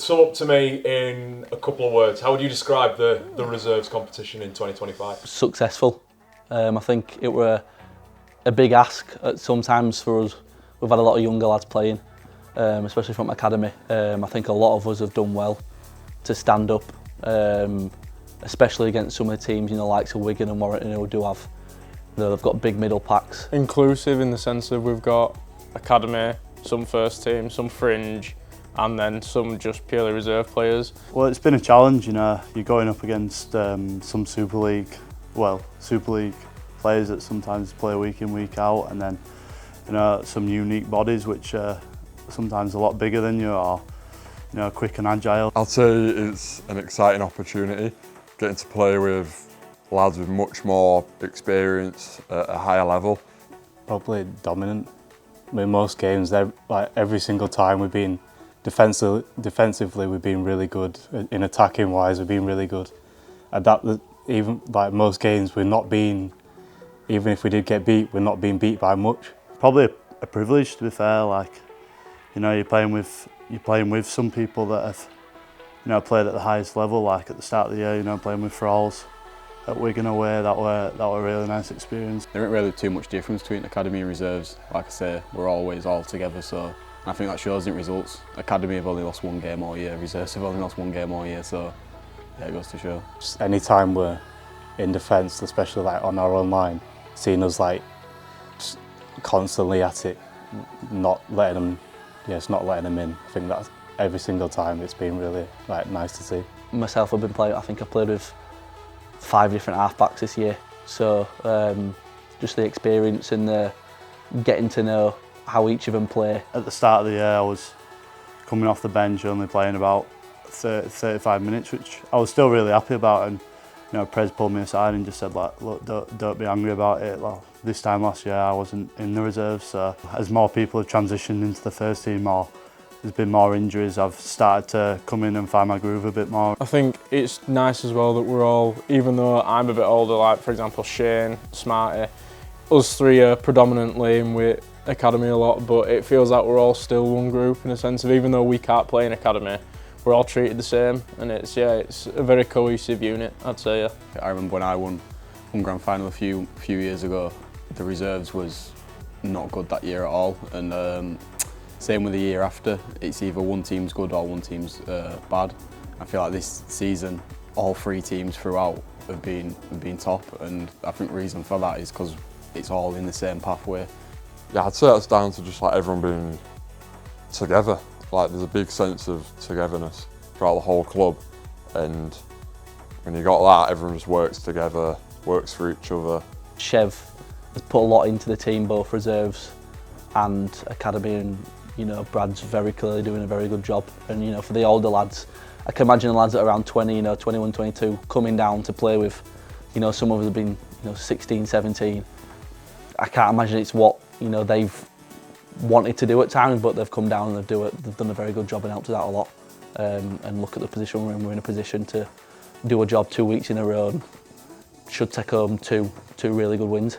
sum up to me in a couple of words. How would you describe the reserves competition in 2025? Successful. I think it were a big ask at sometimes for us. We've had a lot of younger lads playing, especially from academy. I think a lot of us have done well to stand up, especially against some of the teams, likes of Wigan and Warrington, who do have, they've got big middle packs. Inclusive in the sense of we've got academy, some first team, some fringe, and then some just purely reserve players. Well, it's been a challenge, You're going up against some Super League players that sometimes play week in, week out, and then some unique bodies which are sometimes a lot bigger than you or quick and agile. I'd say it's an exciting opportunity, getting to play with lads with much more experience at a higher level. Probably dominant. I mean, most games, like every single time we've been defensively we've been really good. In attacking wise, we've been really good. Even like most games, even if we did get beat, we're not being beat by much. Probably a privilege, to be fair. Like, you're playing with some people that have, played at the highest level. Like at the start of the year, playing with Thralls at Wigan away, that were a really nice experience. There isn't really too much difference between academy and reserves. Like I say, we're always all together, so I think that shows in results. Academy have only lost one game all year, reserves have only lost one game all year, so yeah, it goes to show. Just any time we're in defence, especially like on our own line, seeing us like just constantly at it, not letting them in. I think that every single time it's been really nice to see. Myself, I think I've played with 5 different half-backs this year, so just the experience and the getting to know how each of them play. At the start of the year I was coming off the bench, only playing about 35 minutes, which I was still really happy about, and Prez pulled me aside and just said, like, look, don't be angry about it. Well, this time last year I wasn't in the reserves, so as more people have transitioned into the first team, there's been more injuries, I've started to come in and find my groove a bit more. I think it's nice as well that we're all, even though I'm a bit older, like for example Shane, Smarty, us 3 are predominantly in with academy a lot, but it feels like we're all still one group in a sense of, even though we can't play in academy, we're all treated the same, and it's a very cohesive unit, I'd say. Yeah. I remember when I won grand final a few years ago, the reserves was not good that year at all, and same with the year after. It's either one team's good or one team's bad. I feel like this season, all 3 teams throughout have been top, and I think the reason for that is because it's all in the same pathway. Yeah, I'd say that's down to just like everyone being together. Like there's a big sense of togetherness throughout the whole club, and when you got that, everyone just works together, works for each other. Chev has put a lot into the team, both reserves and academy, and Brad's very clearly doing a very good job. And for the older lads, I can imagine the lads that are around 20, 21, 22, coming down to play with, some of us have been 16, 17. I can't imagine it's what they've wanted to do at times, but they've come down and they've done a very good job and helped us out a lot. And look at the position we're in. We're in a position to do a job 2 weeks in a row and should take home two really good wins.